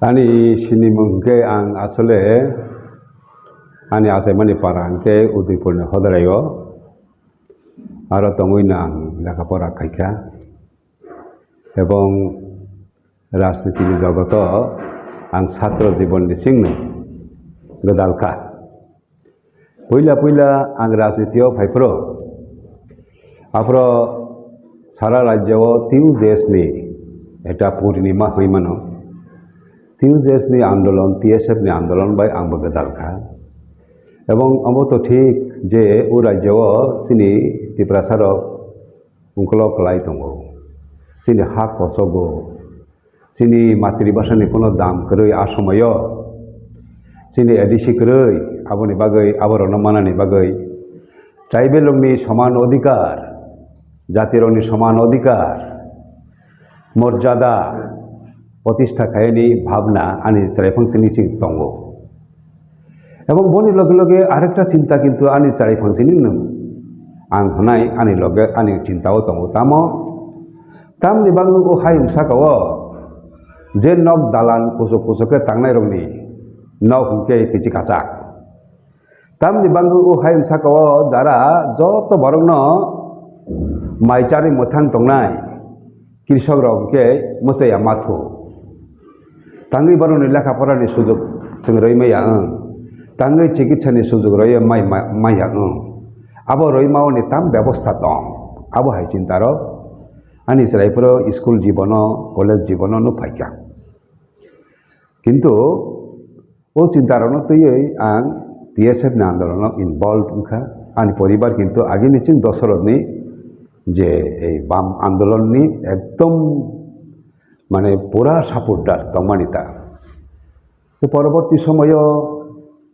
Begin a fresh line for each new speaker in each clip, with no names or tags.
Ani sini mungke ang asole ani ase mani parangke Udaipurne hodarayo aro tongui nang লেখাপড়া খাইকা এবং রাজনীতি জগত আং ছাত্র জীবন সিংনো গদালকা পইলা আং রাজনীতিও ফাইফ্র আফ্র সারা রাজ্য তিউ দেশনি এটা পূর্ণিমা হইমানো তিউ দেশনি আন্দোলন টিএসএফ ni আন্দোলন বাই আংবো গদালকা এবং অমতো ঠিক যে ও রাজ্য সিনি ত্রিপুরাসার উংকল কলাই দङ সিনি হা কসগো সিনি মাতৃভাষাनि কোনো দাম কरै আসময় সিনি এডিসি কरै আবনি বাগै আবরণ মানাनि বাগै ট্রাইবেলनि সমান অধিকার জাতিরनि সমান অধিকার মর্যাদা প্রতিষ্ঠা খায়নি ভাবনা আনি চাইফাংসিনি সিং দङ এবং বনি লগে লগে আরেকটা চিন্তা কিন্তু আনি চাইফাংসিনি নো आं हनाय आनि लगे आनि चिंताओ दङ तामनि बांगो हायम साकाओ जे नक दालान कुसुके तांनाय रंनि नक हुंके किछि काचाक तामनि बांगो हायम साकाओ जारा जत बरंनो माइचारि मोथां दंनाय कृषक रंके मोसाया माथु तांगै बरंनि लेखा फरानि सुजुग जों रैमाया तांगै चिकित्सानि सुजुग रय माइया abo roimao ni tam ব্যবস্থা dong abo hai cintaro ani selaipro school jibono college jibono no phaika কিন্তু ও চিন্তারণ তুই আং টিএসএফ না আন্দোলন ইনভলভ উনখা আনি পরিবার কিন্তু আগে নিচিন দশরথনি যে এই বাম আন্দোলননি একদম মানে পুরা সাপোর্টার তমানিতা তো পরবর্তী সময়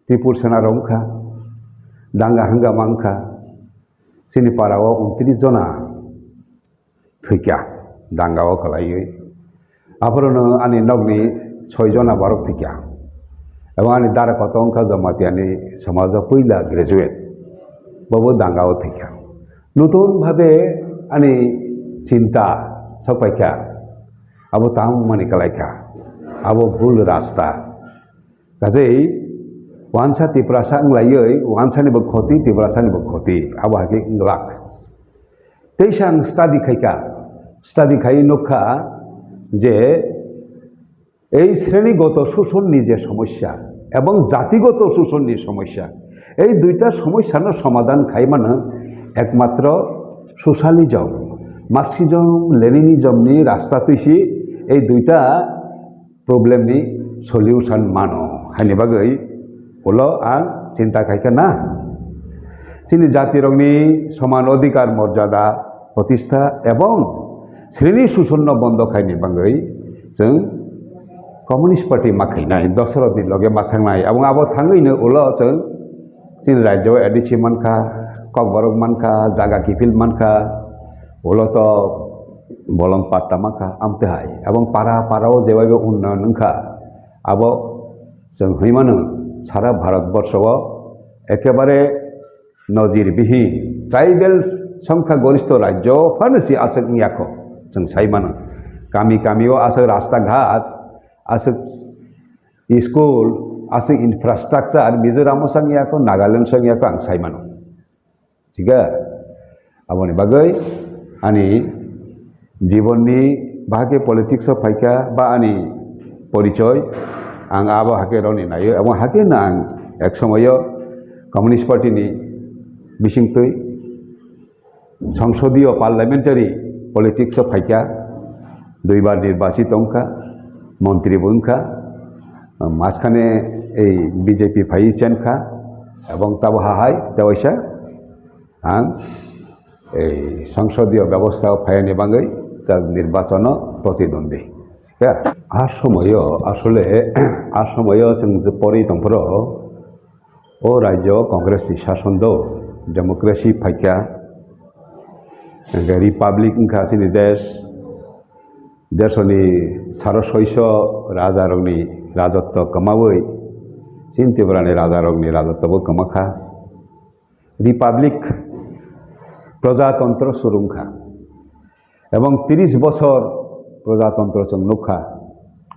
ত্রিপুর সেনার অংখা দাঙ্গা হাঙ্গামা অংখা sini parao 29 jona thৈকা দাঙ্গাও খালাইयै আফরনো আনি নগনি 6 জনা বারক থৈকা এবং আনি দারা কত অংখা জমাতিয়ানি সমাজ পইলা গ্রাজুয়েট বাবু দাঙ্গাও থৈকা নতুন ভাবে আনি চিন্তা সপাইকা আবো তাম মানি কালাইকা আবো ভুল রাস্তা কাজেই वानसा तिप्रासा अंगलायै वानसानि बो खति तिप्रासानि बो खति आबो हाके इंगलाक तेसां स्टाडि खाई नखा जे এই শ্রেণীগত শোষণনি যে সমস্যা এবং জাতিগত শোষণনি সমস্যা এই দুইটা সমস্যার সমাধান খাই মানে একমাত্র সোশ্যালিজম মার্কসিজম লেনিনিজমনি রাস্তা তৈছি এই দুইটা প্রবলেমনি সলিউশন মানো হানি বাগৈ হলো আর চিন্তা খাইকা না তিনি জাতিরংনি সমান অধিকার মর্যাদা প্রতিষ্ঠা এবং শ্রেণী শোষণ বন্ধ খাইনি বাঙ্গৈ जों কমিউনিস্ট পার্টি মাখাইনাই দশরথনি লগে মাথাंनाय এবং আবো थाङैनो उलो जों তিনি রাজ্য এডিসি মানখা ককবরক মানখা জাগা কিফিল মানখা উলো তো বলং পাট্টা মাখা আমতে হাই এবং পাড়াও যেভাবে উন্নয়ন নখা আবো जों হইমানো সারা ভারতবর্ষ একেবারে নজিরবিহীন ট্রাইবেল সংখ্যাগরিষ্ঠ রাজ্য ফার্মেসি আসক ইয়াখো जों সাইমানো কামিও আসক রাস্তাঘাট আসক স্কুল আসক ইনফ্রাস্ট্রাকচার মিজোরাম সংয়াখো নাগাল্যান্ড সংয়াখো আং সাইমানো ঠিক আছে আবনি বাগৈ আনি জীবননি বাহাকে পলিটিক্স ফাইকা বা আনি পরিচয় आं आबो हाके रनि नायो এবং हाके ना आं एक समय कम्युनिस्ट पार्टीनि बिसिंतै संसदीय पार्लामेंटारि पलिटिक्स फाइका दुइबार निर्वाचित अंखा मंत्री बंखा माझखाने এই বিজেপি फाइ चेनखा এবং ताबो हाहाय देवैसा आं এই সংসদীয় ব্যবস্থা ফাইনি बांगै ता निर्वाचन प्रतिद्वंदी আর সময় আসলে আর সময় जों পরেই দংফর ও রাজ্য কংগ্রেসি শাসন দ ডেমোক্রেসি ফাইকা রিপাবলিক ইনখা সিনি দেশনি 650 রাজারংনি রাজত্ব কমাবৈ চিন ত্রিপুরানি রাজারংনি রাজত্ববো কমাখা রিপাবলিক প্রজাতন্ত্র সুরুংখা এবং 30 বছর প্রজাতন্ত্র जों नुखा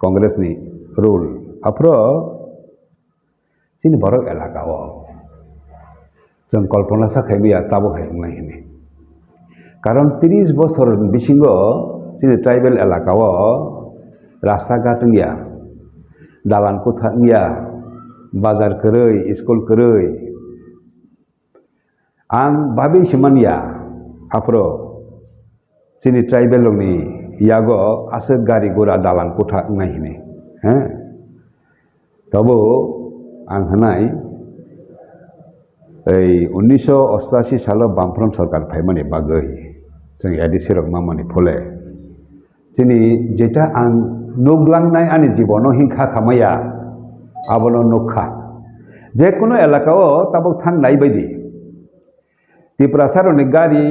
कांग्रेसनि rule apro sini borok elaka o जों कल्पना साखायबिया ताबो खायनाय हिने कारण 30 বছর बिसिंग जोंनि ट्राइबेल एलाकाव रास्ता घाट गैया दालान कोठा गैया बाजार कोरै स्कुल कोरै आं बाबि सिमानिया आफ्रो जोंनि ट्राइबेल नि यागो आसो गारि गुरा दालान कोठा नाय हिने हैं तबो आं हनाय 1988 साल बामफ्रम सरकार फायमानि बागै जों एडिसि रगमामानि फले जोंनि जेटा आं नुग्लांनाय आंनि जीवनाव हिंखा खामाया आबनो नुखा जेकुनु एलाकाव ताबो थांनाय बायदि तिप्रासारनि गारि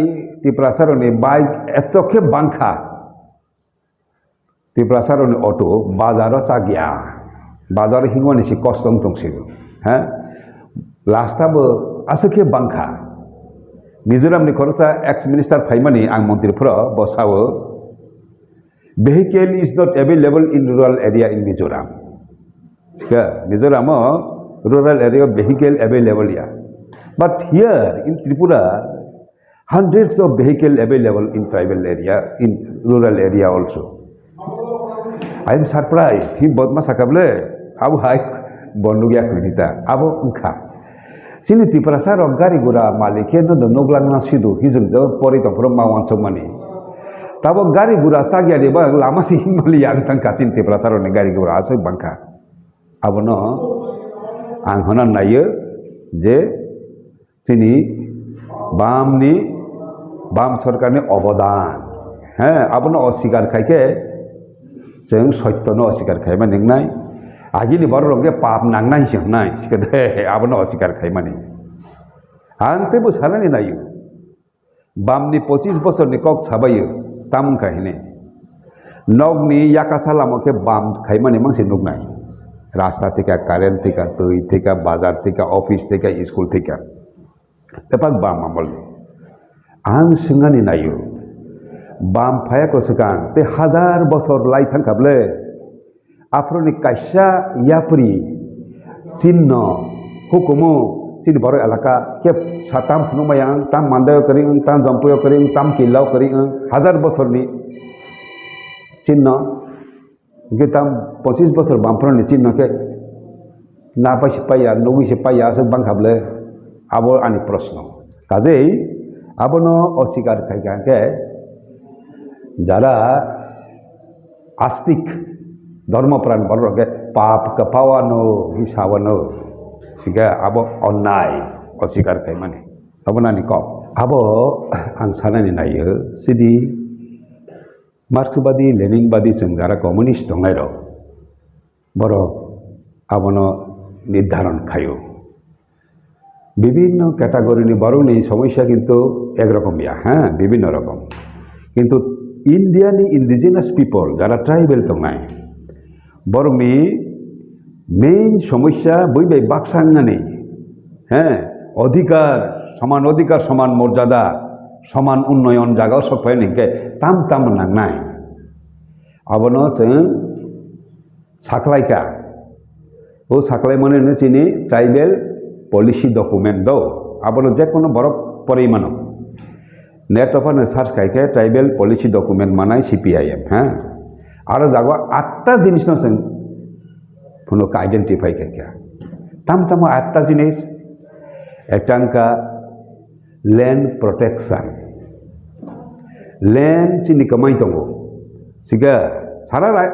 तिप्रासारनि बाइक एतखे बांखा तिप्रासारनि अटो बाजाराव सागिया बाजार हिंगोनि सि कस्तम दंसिगो हैं लास्टाबो आसके बांखा मिजोरामनि खरचा एक्स मिनिस्टार फाइमानि आं मन्त्रिफोरा बसावो vehicle is not available in rural area in Mizoram. Sika Mizoram rural area vehicle available ya. But here in Tripura hundreds of vehicle available in tribal area in rural area also. I am surprised. He bodma sakable abu hai bondugia kredita abu unkha. Sini Tripura rok gari gura malike no noglang na sidu hizung jo pori to from mawan somani. Tabo gari gura sagya de ba lama si himali yang tang kacin Tripura ne gari gura aso bangka. Abu no ang honan naye je sini बाम सरकारनि अबदान हैं आबनो अस्वीकार खायके जों सत्यनो अस्वीकार खायमा नोंनाय आगिनि बरलंगे पाप नांनाय जोंनाय सिखदे आबनो अस्वीकार खायमानि आंतेबो सानानि नायो बामनि 25 बोसोरनि कक साबायो ताम खायने नगनि याकासा लामके बाम खायमानि मानसि नुगनाय रास्ता थिका कारेन्ट थिका दै थिका बाजार थिका अफिस थिका स्कुल थिका तेपाक बाम आमल आं सिंगानि नायो बाम फायाको सिगां ते 1000 बोसोर लाई थांखाबले आफ्रोनि कायसा यापुरि चिन्ह हुकुमो चिनि बर एलाका के साताम फुनुमायां ताम मान्दायो करिं ताम जम्पुयो करिं ताम किल्लाव करिं 1000 बोसोरनि चिन्ह गे ताम 25 बोसोर बामफ्रोनि चिन्ह के ना पाइसे पाया नगुइ से पाया से बांखाबले आबो आनि प्रश्न काजेई आबनो अस्वीकार खायके जारा आस्तिक धर्मप्राण बरगे पाप कपावानो हिसाबनो सिगा आबो अन्नाय अस्वीकार खायमाने आबनानि क आबो आं सानानि नायो सिदि मार्क्सबादी लेनिनबादी जों जारा कम्युनिस्ट दंनायरो बर आबनो निर्धारण खायो विभिन्न कैटागरी बरंनि समस्या किन्तु एक रकम या हाँ विभिन्न रकम किन्तु इंडियानि इंडिजिनास पिपल जरा ट्राइबल दंनाय बरंनि मेन समस्या बै बाक्सांनानै हाँ अधिकार समान मर्यादा समान उन्नयन जागाव सफायनिके ताम ताम नांनाय आबनो जों साख्लायका ओ साख्लाय माने चिनि ट्राइबल पॉलिसी डॉक्यूमेंट दो आबनो जेकुनो बरक परिमानो नेट ऑफ सार्च खायके ट्राइबल पॉलिसी डॉक्यूमेंट मानाय सीपीआईएम हाँ आरो जागो 8टा जिनिसनो जों फुनुक आइडेंटिफाई खायके ताम ताम 8टा जिनिस एकटांका लैंड प्रोटेक्शन लैंड चिनि कमाई दंगो सिगा सारा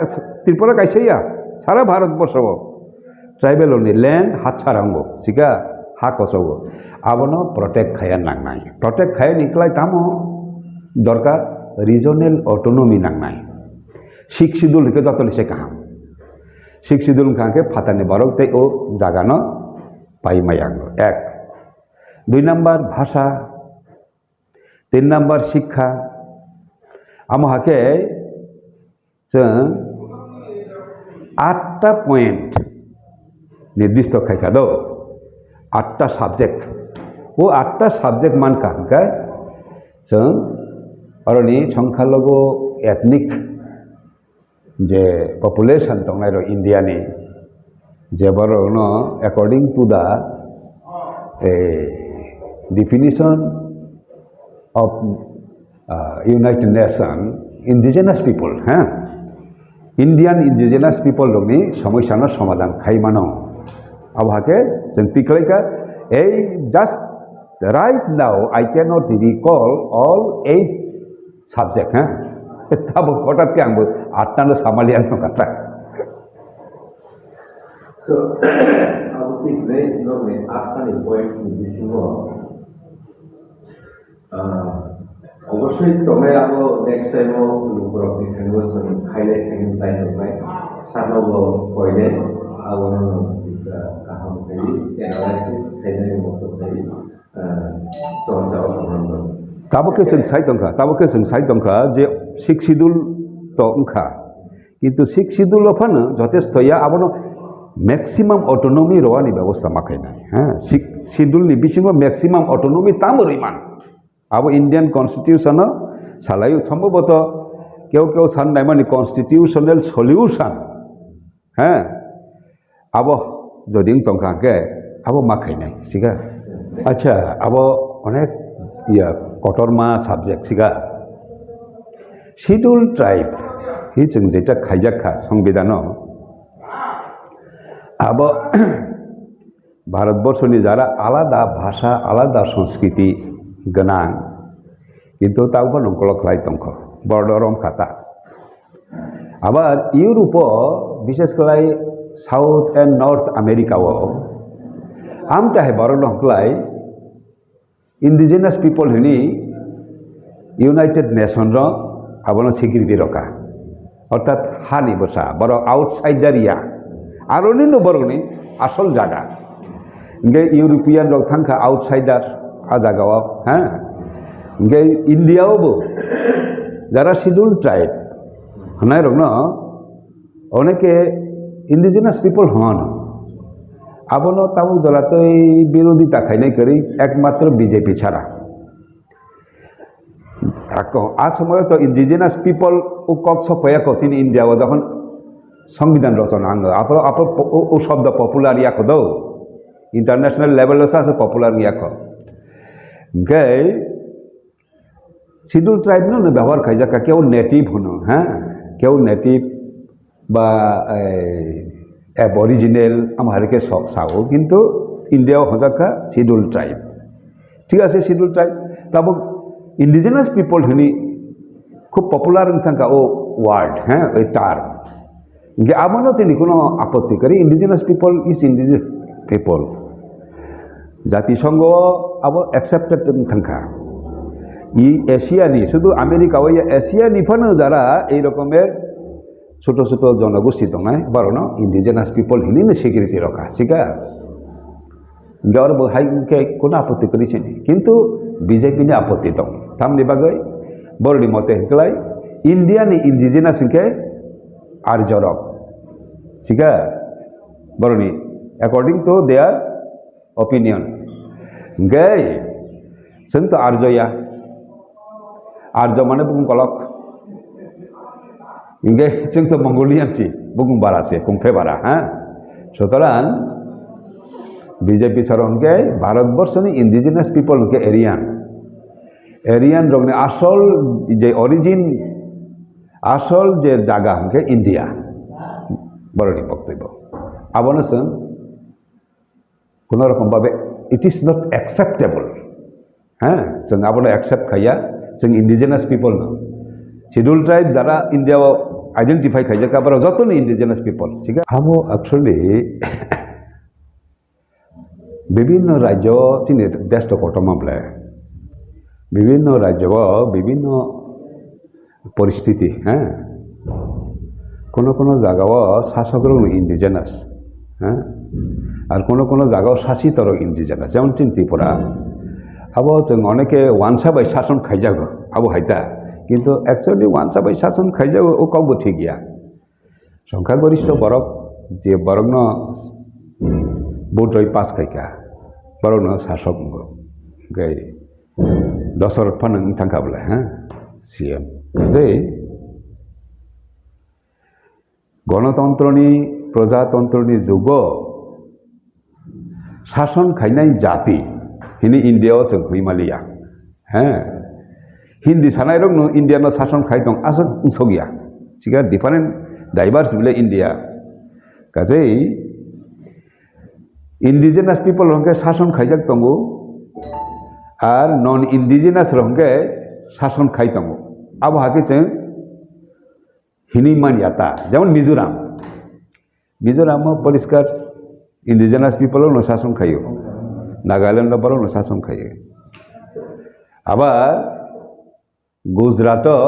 त्रिपुरा कायसेया सारा भारत वर्षव ट्राइबल ओनली लैंड हाथ सारांगो सिगा हा कसोगो आबनो प्रोटेक्ट खाया नांनाय प्रोटेक्ट खाया निकलाय तामो दरकार रिजनल ऑटोनॉमी नांनाय सिक्स शिड्यूल के जतले से काम सिक्स शिड्यूल काके फातानि बरक ते ओ जागानो पाइमायांगो एक 2 नंबर भाषा 3 नंबर शिक्षा आमहाके जों 8टा पॉइंट निर्दिष्ट खायका दो 8टा सब्जेक्ट वो 8टा सब्जेक्ट मान का जों अरनि संख्यालघु ethnic je population tongnai ro India ni je boro no according to the definition of United Nations indigenous people Indian indigenous people roni সমস্যা no সমাধান খাইমানো abhake jeng tiklaika just right now I cannot recall all 8 subject tabo hotat ke ambo 8 na samalian no kata
so aku think no me after the point di sini অবশ্যই তোমরা আবো next টাইমও লুকুরক দি থাকবো highlight থাকেন side হয় সানব কইলে আবনো দিসা কাহাম কই অ্যানালাইসিস খাইলে মতো কই চর্চাও করব
তাবকে जों साइ दंखा जे सिक्स शिड्यूल तो ओंखा किन्तु सिक्स शिड्यूल फानो যথেষ্টया आबनो मैक्सिमाम ऑटोनॉमी रवानि व्यवस्था माखायनाय सिक्स शिड्यूल नि बिसिङाव मैक्सिमाम ऑटोनॉमी तामरिमान अब इंडियन कन्स्टिट्यूशन सालायो सम्भवत केउ साननाय माने कन्स्टिट्यूशनल सल्यूशन अब जदि तंखाके अब माखायनाय सिगा अच्छा अब अनेक कटरमा सब्जेक्ट सिगा शिड्यूल ट्राइब हि जों जेटा खायजाखा संविधान अब भारतवर्षनि जारा आलादा भाषा आलादा संस्कृति गोनां किन्तु तावबो नंखलक लाय दंख बर्डरम खाता आबार इउरोप विशेष करे साउथ एंड नॉर्थ अमेरिका आम ताहे बरन हकलाय इंडिजिनस पीपल हिनी यूनाइटेड नेशन रो आबनो सिक्युरिटी रखा अर्थात हानि बसा बर आउटसाइडर या आरोनि नो बरगनि आसल जागा इंगे यूरोपियन रक थांखा आउटसाइडर आ जागाव इंगे इंडियावबो जारा शिड्यूल ट्राइब हनाय रकनो अनेके इंडिजिनस पीपल हन आबनो तामु जलातै विरोधिता खायनाय करी एकमात्र बीजेपी छाड़ा आ समय तो इंडिजिनस पीपल कक सफाया कसिन इंडिया जखन संविधान रचना आपलो आपलो शब्द पपुलर याको दो इंटरनेशनल लेवल से पपुलर याको गए शिड्यूल ट्राइब नो व्यवहार खाइजाका केउ नेटिव हनो केउ नेटिव बा एबरिजिनल आमारके साओ किन्तु इंडिया हजाका शिड्यूल ट्राइब ठीक है शिड्यूल ट्राइब तब इंडिजिनस पीपल हनी खूब पपुलर थाका ओ वार्ड ओ टार्म इंगे आमनो से कोनो आपत्ति करी indigenous people is indigenous people जातिसंघ अब एक्सेप्टेड थाका इ एशियानि शुधु आमेरिका एशियानि फानो जारा এই রকমের ছোট ছোট জনগোষ্ঠী দंनाय बरनो इंडिजिनस पीपल हिनी सिक्युरिटी रखा सिगा गौर बहाय के कोनो आपत्ति करिছে किन्तु बीजेपी नि आपत्ति दं तामनि बागै बरनि मते हकलाय इंडिया नि इंडिजिनस के आर्यरक सिगा बरनि अकॉर्डिंग टू देयर ओपिनियन गै जों तो आर्यया आर्य माने बुं कलक इंगे जों तो मंगोलियन छि बुं बारासे कुंफे बारा सुतरां बीजेपी सरन के भारतवर्षनि इंडिजिनस पीपल के एरियन रंगने आसल जे ओरिजिन आसल जे जागा हमके इंडिया बरनि बक्तव्य आबनो जों कोनो रकम भाबे इट इज नॉट एक्सेप्टेबल जों आबनो एक्सेप्ट खाया जों इंडिजिनस पीपल न शिड्यूल ट्राइब जरा इंडिया आइडेंटिफाई खाइजाका बार जतन इंडिजिनस पीपल ठीक है हम एक्चुअली विभिन्न राज्य चिनि देश तो कटमामले विभिन्न राज्य विभिन्न परिस्थिति कोनो कोनो जगह शासक इंडिजिनस और कोनो जगह शासित इंडिजिनस जेमन त्रिपुरा अब जों अनेके वानसा बाय शासन खाइजागो अब हाइता किन्तु एक्चुअली वानसा बाय शासन खाइजागो ओ कबो ठीक गया संख्यागरिष्ठ बरक जे बरगनो बोटै पास खाइका बरगनो शासक गै दशरथ फानों थांखाबले सीएम दे গণতন্ত্রনি প্রজাতন্ত্রনি যুগ শাসন খাইনাই জাতি হিনি ইন্ডিয়াও जों हुइमालिया হ্যাঁ হিন্দি সানাই রং ইন্ডিয়ানো শাসন খাই দं আসল সগিয়া সিগা ডিফারেন্ট ডাইভার্স বিলে ইন্ডিয়া কাজেই ইন্ডিজিনাস পিপল রংকে শাসন খাইজাক দंगो আর নন ইন্ডিজিনাস রংকে শাসন খাই दंगो আবহাকে जों হিনি মানিয়াতা যেমন মিজোরাম মিজোরামও পরিষ্কার ইন্ডিজিনাস পিপলও শাসন খাইও নাগাল্যান্ডও বড় শাসন খাইয়ে আবার গুজরাটও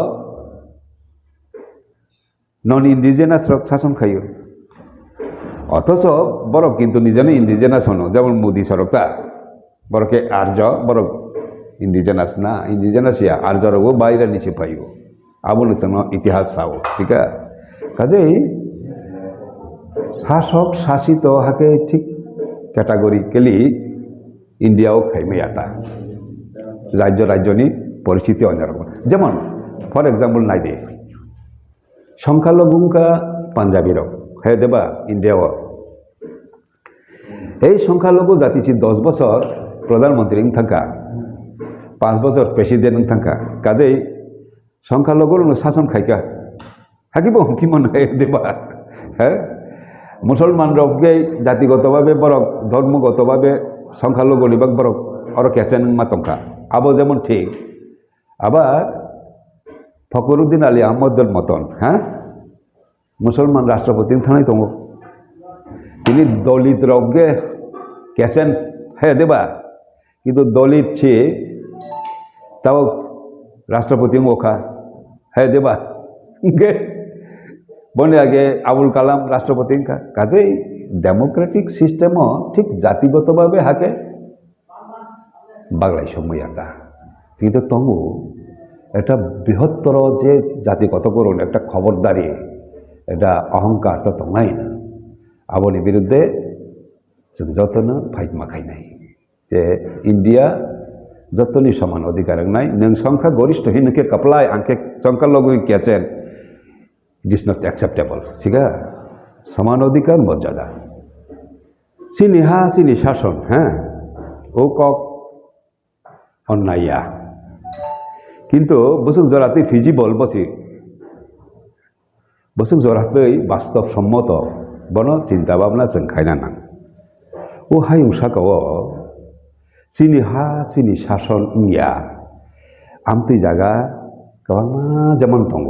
নন ইন্ডিজিনাস শাসন খাইও অথচ বড় কিন্তু নিজনে ইন্ডিজিনাস হনো যেমন মোদি সরকার বড়কে আর্য বড় ইন্ডিজিনাস না ইন্ডিজিনাস ইয়া আর্যরও বাইরে নিচে পাইব আবুল ইতিহাস চাও ঠিক আছে কাজেই শাসক শাসিত হাকে ঠিক ক্যাটাগরিক্যালি ইন্ডিয়াও খাইমে আতা রাজ্য রাজ্যনি পরিস্থিতি অন্যরকম যেমন ফর এক্সাম্পল নাই দে সংখ্যালঘুঙ্কা পাঞ্জাবির হ্যাঁ দেবা ইন্ডিয়াও এই সংখ্যালঘু জাতিছি 10 বছর প্রধানমন্ত্রী থাকা 5 বছর প্রেসিডেন্ট থাকা কাজেই সংখ্যালঘুর শাসন খাইকা থাকিব কিমন দেবা হ্যাঁ মুসলমান রবকে জাতিগতভাবে বরক ধর্মগতভাবে সংখ্যালঘু লিবাক বরক অর কেসেন মাতঙ্কা আবো যেমন ঠিক আবার ফখরুদ্দিন আলী আহমদের মতন হ্যাঁ মুসলমান রাষ্ট্রপতি থানাই দङ তিনি দলিত রবকে কেসেন হ্যাঁ দেবা কিন্তু দলিত ছে তাও রাষ্ট্রপতি ওখা হ্যাঁ দেবা বনে আগে আবুল কালাম রাষ্ট্রপতি কাজেই ডেমোক্রেটিক সিস্টেমও ঠিক জাতিগতভাবে হাকে বাংলায় সময়টা কিন্তু তবু একটা বৃহত্তর যে জাতিগত করুন একটা খবরদারি এটা অহংকার তো নাই না আবনি বিরুদ্ধে যতন ফাইট মাখাই নাই যে ইন্ডিয়া যতনি সমান অধিকার নাই নং সংখ্যা গরিষ্ঠ হিনকে কপলায় আংকে সংখ্যালঘু কেছেন ইট ইজ নট অ্যাকসেপ্টেবল ঠিক আছে সমান অধিকার মর্যাদা চিনি হা চিনি শাসন হ্যাঁ ও কক অন্যায়া কিন্তু বসুক জরাতে ফিজিবল বসুক জরাতেই বাস্তবসম্মত বন চিন্তা ভাবনা जों খাইনা নাং ও হাইংসাকাও চিনি হা চিনি শাসন ইয়া আমতি জায়গা गोबां যেমন दङ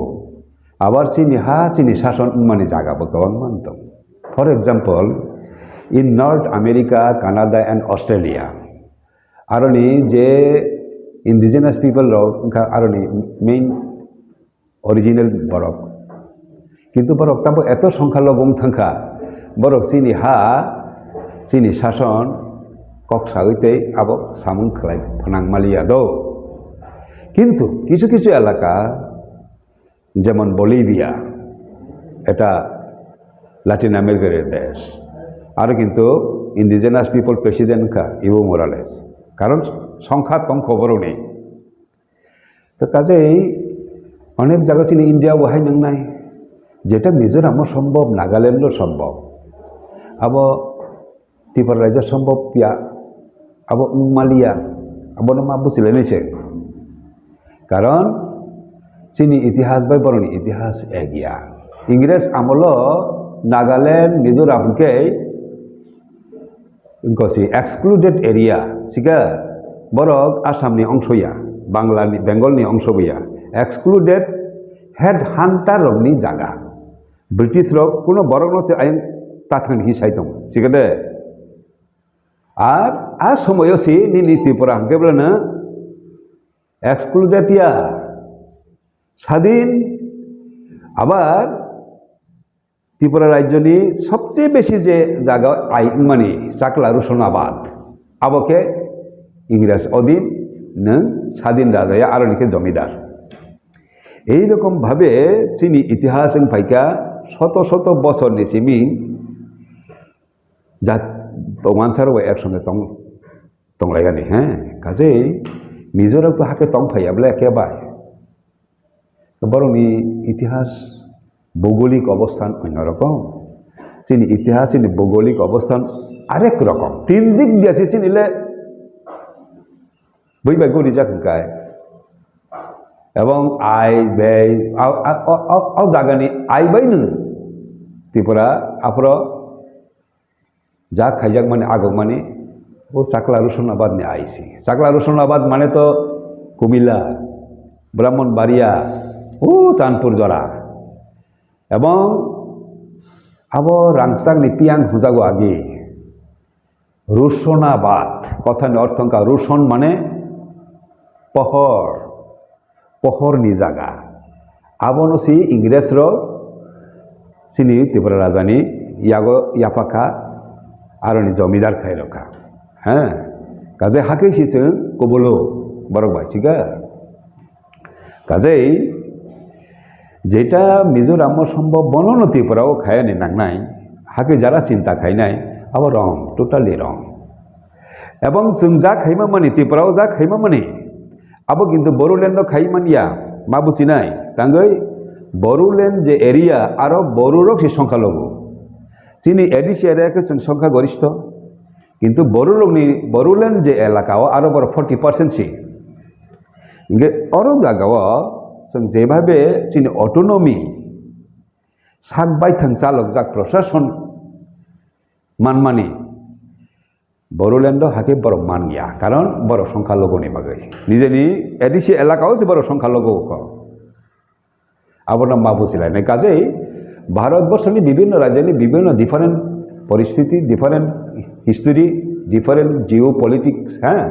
আবার চিনি হা চিনি শাসন মানে জায়গাবো गोबां दं for example in North America Canada and Australia आरोनि जे इंडिजिनास पीपल रहा आरोनि मेन ओरिजिनल बरक किंतु बरक तब एत संख्यालघु थांखा बरक चिनी हा चिनी शासन कक सागैते आब सामुं खलाय फोनांमालिया दो किंतु किछु किछु एलाका जेमन बलिविया एटा लाटिन आमेरिकार देश और किन्तु इंडिजिनास पीपल प्रेसिडेंट का इवो मोरालेस कारण संख्या कम खबरों नहीं तो काजे अनेक जगह चिनी इंडिया वहाय नंगनाय जेटा मिजोराम सम्भव नागालैंड सम्भव अब त्रिपुरा राज्य सम्भव पिया अब मालिया अब नमा बुझिले नैसे कारण चिनी इतिहास बाय बरनी इतिहास एगिया इंग्रेज आमल नागालैंड मिजोराम के इनकोसी एक्सक्लूडेड एरिया सिगा बरक आसामनि अंशया बांग्लानि बेंगलनि अंशबया एक्सक्लूडेड हेड हान्टार रकनि जागा ब्रिटिश रक कोनो बरक नचे आइन ताथान हिसाय दं सिगादे आर आ समयसि नि त्रिपुरा हांकेब्लानो एक्सक्लूडेड या स्वाधीन आबार त्रिपुरा राज्यनि सबचेये बेसि जे जागा आइ माने चाकला रुसनाबाद आबके इंग्रेज अधीन नों स्वाधीन राजाया आरोनिके जमीदार এই রকম ভাবে চিনি ইতিহাস ফাইকা শত শত বছর নিচিমি যা মানসার একসঙ্গে তংলাইগানি হ্যাঁ কাজে মিজোরাম হাকে তং ফাইয়াবলে একেবারে বরং ইতিহাস ভৌগোলিক অবস্থান অন্যরকম, চিনি ইতিহাস, চিনি ভৌগোলিক অবস্থান আরেক রকম। তিন দিক দিয়েছে চিনিলে বইবাই গড়ি যাকায় এবং আয় ব্যয় জাগানি আয় বাই নো ত্রিপুরা আপর যা খাইজাক মানে আগক মানে ও চাকলা রসুন আবাদ নিয়ে আইসি। চাকলা রসুন আবাদ মানে তো কুমিল্লা, ব্রাহ্মণবাড়িয়া, ও চাঁদপুর জরা এবং আবো রাংসাক নি পিয়াং হুজাগো আগে রুশনাবাদ কথা নি অর্থঙ্কা রুশন মানে পহর, পহরনি জায়গা। আবনসি ইংরেজর চিনি ত্রিপুরা রাজানি ইয়াগো ইয়াপাকা আর জমিদার খাই রক্ষা। হ্যাঁ, কাজে হাকে সিচে কবলো বরক ভাই ঠিক আছে। কাজেই যেটা মিজোরাম সম্ভব বনন ত্রিপুরাও খায় নি নাংনাই হাকে যারা চিন্তা খাই নাই আবার রং টোটালি রং। এবং जों যা খাইমা মানি ত্রিপুরাও যা খাইমা মানি আবো কিন্তু বড়োল্যান্ড খাই মানিয়া মা বুঝি নাই তাঙ্গই বড়োল্যান্ড যে এরিয়া আরো বড়োরও সে সংখ্যালঘু চিনি এডিসি এরিয়াকে जों সংখ্যা গরিষ্ঠ কিন্তু বড়োল্যান্ড যে এলাকাও আরো বড় 40% সি ইংগে আরো জায়গাও जों যেভাবে চিনি অটোনমি সাক বাইথাং চালক যাক প্রশাসন মানমানি বড়োল্যান্ড হাকে বড় মান গিয়া কারণ বড় সংখ্যালঘুনি বাগৈ নিজেনি এডিসি এলাকাও যে বড় সংখ্যালঘু আবার নাম বাবুছিলেন। কাজেই ভারতবর্ষনি বিভিন্ন রাজ্যনি বিভিন্ন ডিফারেন্ট পরিস্থিতি, different history, different Jio politics. হ্যাঁ,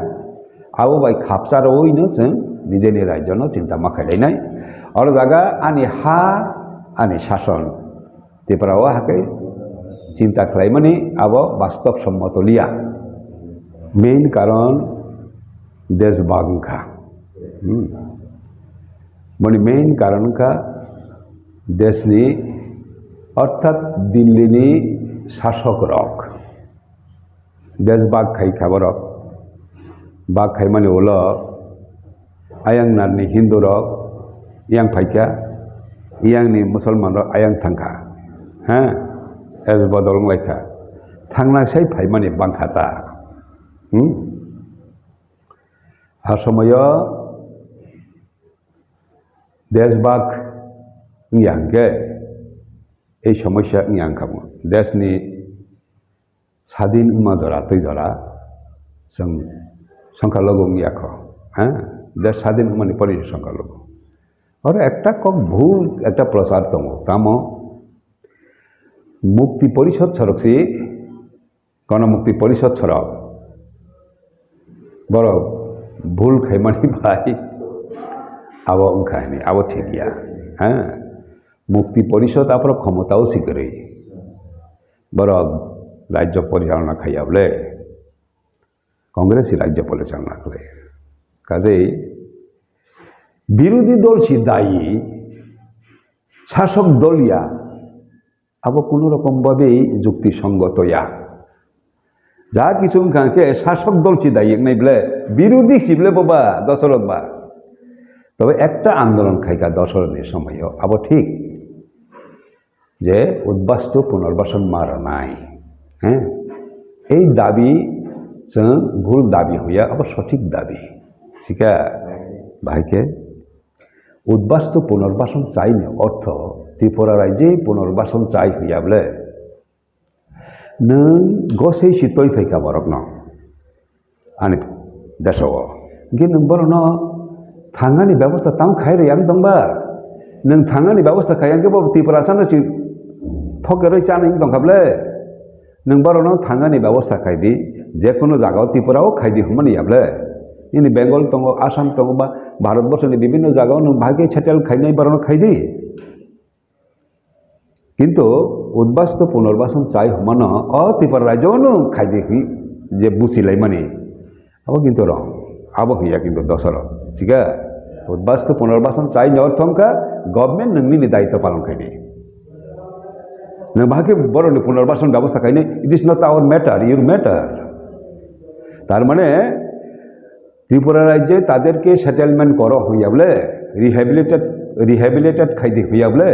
আবো ভাই খাপসার ওইনো जों নিজেনি রাজ্যন চিন্তা মাখাইলাই নাই আর জায়গা আনি হা আনি শাসন ত্রিপুরাও হাকে চিন্তা খাই মানে আবো বাস্তবসম্মত লিয়া মেইন কারণ দেশ বাগংখা মানে মেইন কারণকা দেশনি অর্থাৎ দিল্লিনি শাসক রক দেশ বাগ খাই খাবরক বাগ খাই মানে ওল আয়াং নারনি হিন্দু রক ইয়াং ফাইকা ইয়াংनि मुसलमान रक आयां थांखा। हाँ, एज बदल लाइखा थांनासै फाइ माने बांखाता आ समय देशबाग यांगे এই সমস্যা ইয়াং খামো দেশনি স্বাধীন মাজরা তৈ জরা जों সংখ্যালঘু ইয়াখ। হ্যাঁ, দেশ স্বাধীন মানে পরি সংখ্যালঘু আর একটা কম ভুল একটা প্রচার তম তাম মুক্তি পরিষদ সড়কসি গণমুক্তি পরিষদ সড়ক বড় ভুল খাইমানি ভাই আবো খাইনি আবো ঠিক গিয়া। হ্যাঁ, মুক্তি পরিষদ আপনার ক্ষমতাও স্বীকারে বড় রাজ্য পরিচালনা খাইয়া বলে কংগ্রেসই রাজ্য পরিচালনা করে। কাজেই বিরোধী দল সে দায়ী শাসক দলিয়া আবার কোনো রকমভাবেই যুক্তিসঙ্গত ইয়া যা কিছু কাঁকে শাসক দল সে দায়ী নাই বলে বিরোধী সিবলে বাবা দশরথ বা তবে একটা আন্দোলন খাইকা দশরথের সময়ও আবার ঠিক যে উদ্বাস্তু পুনর্বাসন মারা নাই। হ্যাঁ, এই দাবি ভুল দাবি হইয়া আবার সঠিক দাবি শিখা ভাইকে উদ্বাস্তু পুনর্বাসন চাই না অর্থ ত্রিপুরা রাজ্যে পুনর্বাসন চাই হইয়া বলে নों गसै सितय फैका बरक न आनि देशव गे नों बर न थांगानि व्यवस्था ताम खाइरे आं दंबा नों थांगानि व्यवस्था खायांगे बो त्रिपुरा सान सि थकेरै चानै दंखाबले नों बर न थांगानि व्यवस्था खाइदि जेकुनु जागाव त्रिपुराव खाइदि हमनि याबले इनि बेंगल दङ आसाम दङ बा भारतबर्षनि विभिन्न जागाव नों भागे सेटेल खाइनाय बर न खाइदि কিন্তু উদ্বাস্তু পুনর্বাসন চাই সমান ত্রিপুরা রাজ্যও খাইদি যে বুঝিলাই মানে আবো কিন্তু রং আবো হইয়া কিন্তু দশরথ ঠিক আছে উদ্বাস্তু পুনর্বাসন চাই অর্থঙ্কা গভর্নমেন্ট নोंनि দায়িত্ব পালন খাইনি ভাগে বড় পুনর্বাসন ব্যবস্থা খাইনি it is not our matter your matter. তার মানে ত্রিপুরা রাজ্যে তাদেরকে সেটেলমেন্ট করা হইয়া বলে রিহ্যাবিলিটেড খাইদি হইয়া বলে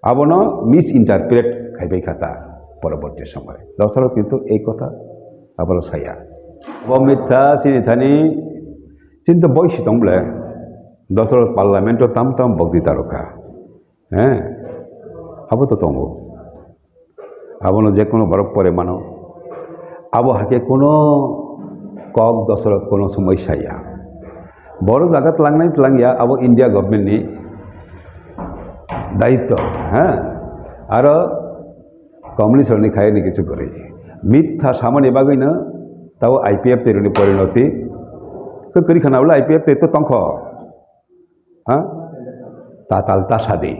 আবনো মিস ইন্টারপ্রেট খাইবাই খাতা পরবর্তী সময় দশরথ কিন্তু এই কথা আবার সাইয়া মিথ্যা চিনিথানি চিন্তা বয়সী তংবলে দশরথ পার্লামেন্ট তাম তাম বক্তৃতা রক্ষা হ্যাঁ আবো তো তঙ্গ আবনো যে কোনো বরফ পরে মানো আবো হাকে কোনো কক দশরথ কোনো সময় সাইয়া বড় জায়গাত লাংনাই লাঙ্গিয়া আবো ইন্ডিয়া গভর্নমেন্টনি দায়িত্ব হ্যাঁ আরো কমিউনিস্টনি খাইনি কিছু করে মিথ্যা সামনে বাগৈ না তাও আইপিএফ তেরুনি পরিণতি তো করি খানা বলে আইপিএফ তে তো তংখ হ্যাঁ তা তাল তা সাদে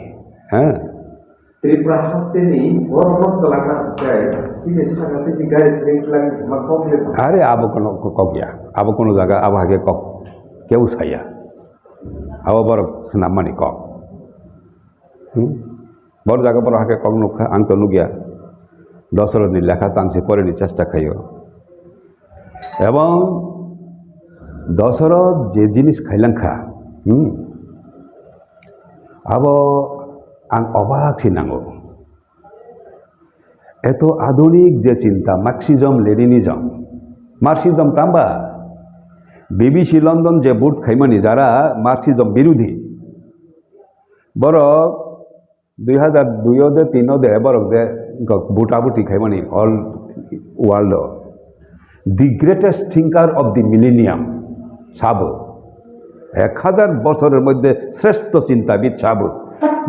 হ্যাঁ
ত্রিপুরা হাসতেনি বড় তলাকা যায় সিনে সাগাতে দি গাড়ি ট্রেন লাগি মা কমপ্লিট
আরে আবো কোনো ককিয়া আবো কোনো জায়গা আবো আগে কক কেউ সাইয়া আবো বড় সেনামানি কক বড় জায়গা বড় হাকে কক নুখা আং তো নুগিয়া দশরথনি লেখা তাংসে পরেনি চেষ্টা খাইও এবং দশরথ যে জিনিস খাইলাংখা আবো আং অবাক সিনাঙ্গো এত আধুনিক যে চিন্তা মার্কসিজম লেনিনিজম মার্কসিজম তাম্বা বিবিসি লন্ডন যে বুট খাইমানি যারা মার্কসিজম বিরোধী বড় 2002 3 বড় যে বুটাবুটি খাইমানি all world the greatest thinker of the millennium সাব 1000 বছরের মধ্যে শ্রেষ্ঠ চিন্তাবিদ সাব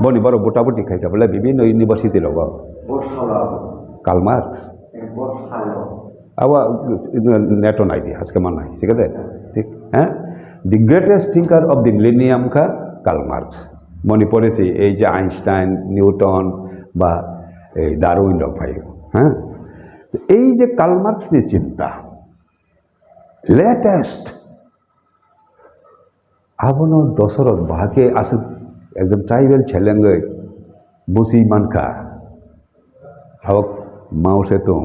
বনি বড় বুটাবুটি খাইতে বলে বিভিন্ন ইউনিভার্সিটি লগ কার্ল মার্কস আবার নেটো নাই দি আজকে মান নাই ঠিক আছে ঠিক হ্যাঁ দি greatest thinker of the millennium খা কার্ল মার্কস মনে পড়েছে এই যে আইনস্টাইন নিউটন বা এই ডারউইন লগ ভাই হ্যাঁ এই যে কার্ল মার্কসের চিন্তা লেটেস্ট আবনো দশরথ বাহাকে আসে একজন ট্রাইবেল ছেলেঙ্গে বসি মানকা আবক মাও সেতুং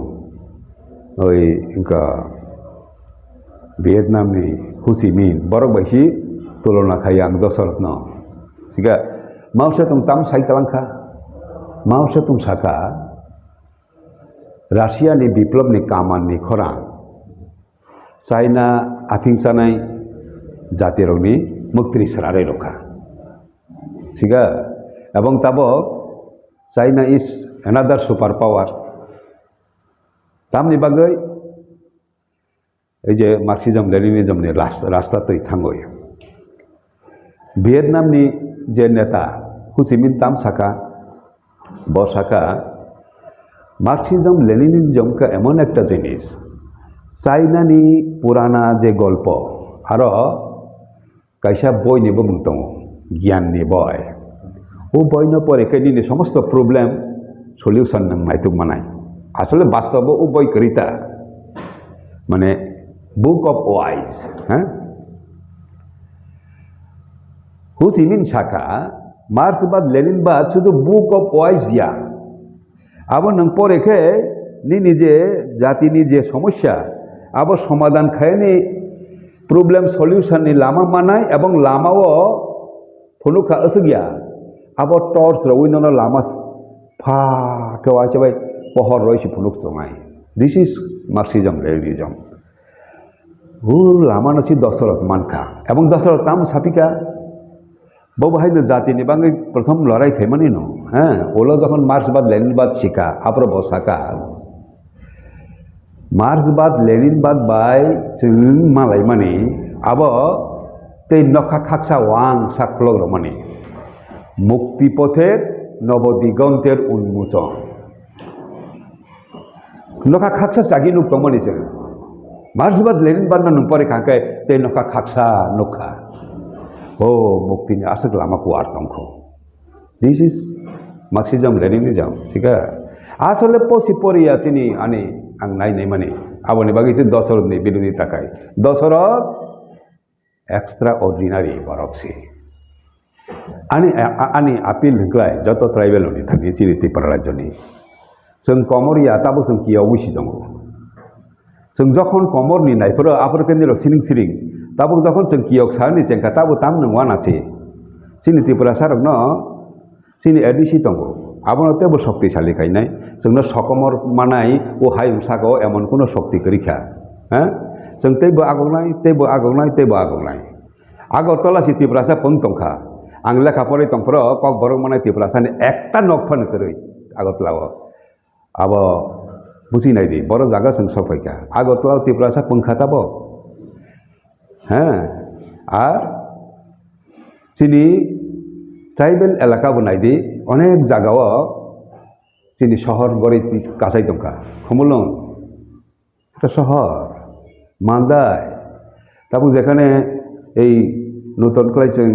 ওই ইনকা ভিয়েতনামনি হুসিমিন বরক বাইসি তুলনা খাই आं दशरथ न सिगा माओ सेतुं ताम साइकालांखा माओ सेतुं साका रासियानि बिप्लबनि कामाननि खरां चाइना आफिंसानाय जातिरंनि मुक्ति सरारै रखा सिगा एवं ताबक चाइना इज अनादार सुपार पावर तामनि बागै এই যে মার্কসিজম লেনিনিজমनि রাস্তাতেই थांगय ভিয়েতনামनि যে নেতা হুচিমিন তাম সাকা বসাকা মার্কসিজম লেনিনিজমকে এমন একটা জিনিস চাইনানি পুরানা যে গল্প আরো কাইসা বই নিব মুক্তং জ্ঞাননি বয় ও বই ন পরে কেদিনে সমস্ত প্রবলেম সলিউশন নাইতুক মানাই আসলে বাস্তব ও বই করিতা মানে বুক অফ ওয়াইজ হ্যাঁ হুচিমিন শাখা মার্ক্সবাদ লেনিনবাদ শুধু বুক অফ ওয়াইজ দিয়া আবার নং পরেখে নি নিজে জাতিনি যে সমস্যা আবার সমাধান খায়নি প্রবলেম সলিউশননি লামা মানায় এবং লামাও ফনুখা আসগিয়া আবার টর্চ রউইনন লামা ফা কেউ আছে ভাই পহর রয়েছে ফনুক চঙাই দিস ইজ মার্কসিজম লেনিনিজম হুল লামান আছে দশরথ মানখা এবং দশরথ তাম সাপিকা বহাইনো জাতিনি বাঙালি প্রথম লড়াই খেমানি ন হ্যাঁ ওলো যখন মার্ক্সবাদ লেনিনবাদ শিখা আপ্র বসাকা মার্ক্সবাদ লেনিনবাদ বাই जों মালাই মানে আব তৈ নখা খাকসা ওয়াং সাকলগ মানে মুক্তিপথের নবদিগন্তের উন্মোচন নখা খাকসা জাগি নুক তমনি जों मार्क्सबाद লেনিনবাদ না পরে কাকে তৈ নখা খাকসা নখা ও মুক্তিনি আসক লামাকু আর তংখ দিস ইজ মার্কসিজম লেনিনিজম ঠিক আসলে পসি পরিয়া চিনি আনি आं नायनाय माने आबनि बागैसो दशरथनि बिरोधी थाखाय दशरथ एक्सट्रा अर्डिनारि बरकसि आनि आपिल होग्लाय जत ट्राइबेल नि थांनि चिनि त्रिपुरा राज्यनि जों कमरिया ताबो जों कियाव बैसि दङ जों जखन कमरनि नायफोर आफोरकेनिर सिरिं सिरिं ताबो जखन जों कियाव सारनि जेंका ताबो ताम नङा नासि चिनि त्रिपुरा सारक न चिनि एडिसि दङ আবনো তেবো শক্তিশালী খাই নাই जोंनो সকমর মানাই ও হাইংসাগো এমন কোনো শক্তি করিখা হ্যাঁ जों तेबो आगौनाय तेबो आगौनाय तेबो आगौनाय আগরতলা সি তিপ্রাসা পংতংখা आं लेखा फराय तंफोर कक बरं माने तिप्रासानि एकटा नक फन करै আগরতলাও आबो बुझिनाय दि बर जागा जों सफायखा আগরতলা तिप्रासा पंखाताबो হ্যাঁ আর চিনি ট্রাইবেল এলাকা বানাইদি অনেক জায়গাও চিনি শহর গড়ে কাছাই দংকা খমলং একটা শহর মান্দায় তারপর যেখানে এই নতুন করে जों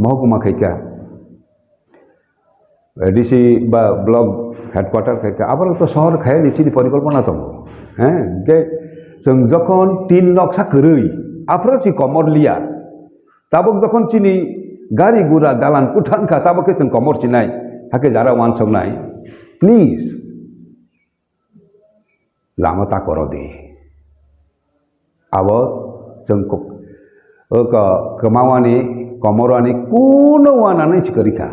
महकुमा खायका डिसि बा ब्लक हेडक्वार्टार खायका आबार तो शहर खाया निचिनि परिकल्पना दं हाँ गे जों जखन 3 नक्सा करै आफ्रो सि कमर लिया ताबक जखन चिनि गाड़ी गुरा दालान कुठानखा ताबके जों कमर चिनाय हाके जारा वान संनाय प्लीज लामा ता कर दे अब जों कमावानि कमरानि कुनो वानानै सिकरिखा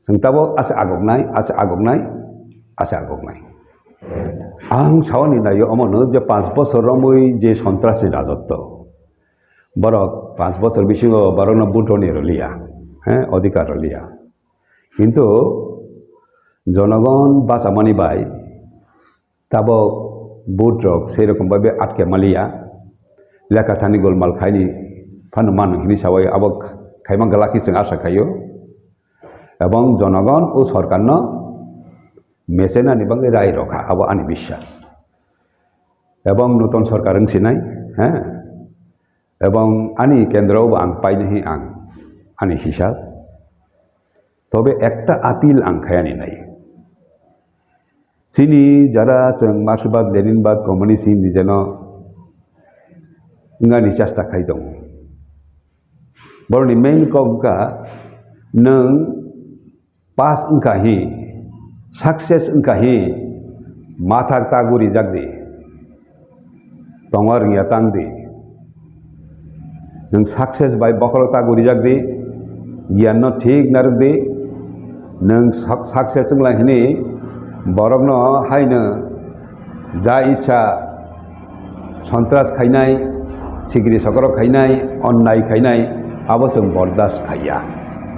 जों ताबो आसे आगगनाय आसे आगगनाय आसे आगगनाय आं सावनि नायो अमनो जे 5 बছर रमै जे सन्त्रासि राजत्व बरक 5 बছर बिसिङो बरनो बुटनि रलिया হ্যাঁ অধিকার রলিয়া কিন্তু জনগণ বাঁচামানি বাই তাবো বুট রক সেই রকম ভাবে আটকে মালিয়া লেখা থানি গোলমাল খাইনি ফানো মান হিনি সাবাই আবক খাইমা গালাকি जों आशा खायो এবং জনগণ ও সরকার ন মেসেনা নিবাঙ্গে রায় রখা আবো আনি বিশ্বাস এবং নতুন সরকার সিনাই হ্যাঁ এবং আনি কেন্দ্রও আং পাইনি আং आनी हिसाब तबे एकटा आपिल आं खायानि नाय चिनि जारा जों मार्क्सबाद लेनिनबाद कम्युनिस्ट जेन इंगानि चेष्टा खाय दं बरनि मेन कमका नों पास इंकाहि सक्सेस इंकाहि माथार तागुरि जागदे तंगार या तांगदे नों सक्सेस बाय बकलता गुरि जागदे गियान ठीक नारक दे नों सक्सेस लाहिनी बरक न हायनो जा इच्छा सन्त्रास खायनाय सिगिरि सकर खायनाय अन्याय खायनाय आबो जों बरदास खाया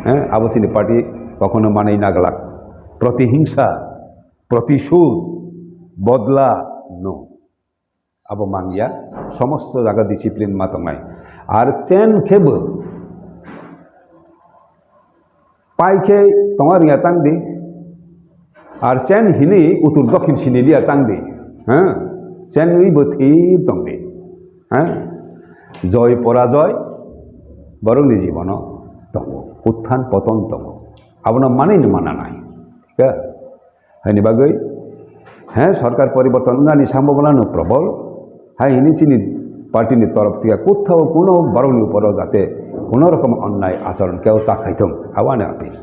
हाँ आबो चिनि पार्टी कखनो मानै नागला प्रतिहिंसा प्रतिशोध बदला नो आबो मांगिया समस्त जागा डिसिप्लिन मातंनाय আর চেন খেব পাইকে তোমার ইয়া তাং দে আর চেন হিনি উত্তর দক্ষিণ সিনেলিয়া তাং দে হ্যাঁ চেন ওই বথির দং দে হ্যাঁ জয় পরাজয় বরং জীবন দङ উত্থান পতন দङ আপনার মানেই মানা নাই ঠিক আছে হয়নি বাগৈ হ্যাঁ সরকার পরিবর্তন গানি সম্ভাবনা প্রবল হ্যাঁ হিনি চিনি पार्टी तरफ থেকে কোথাও কোনো বরং উপর যাতে কোনো রকম অন্যায় আচরণ কেউ তা খাইতম আওয়ানে আপিল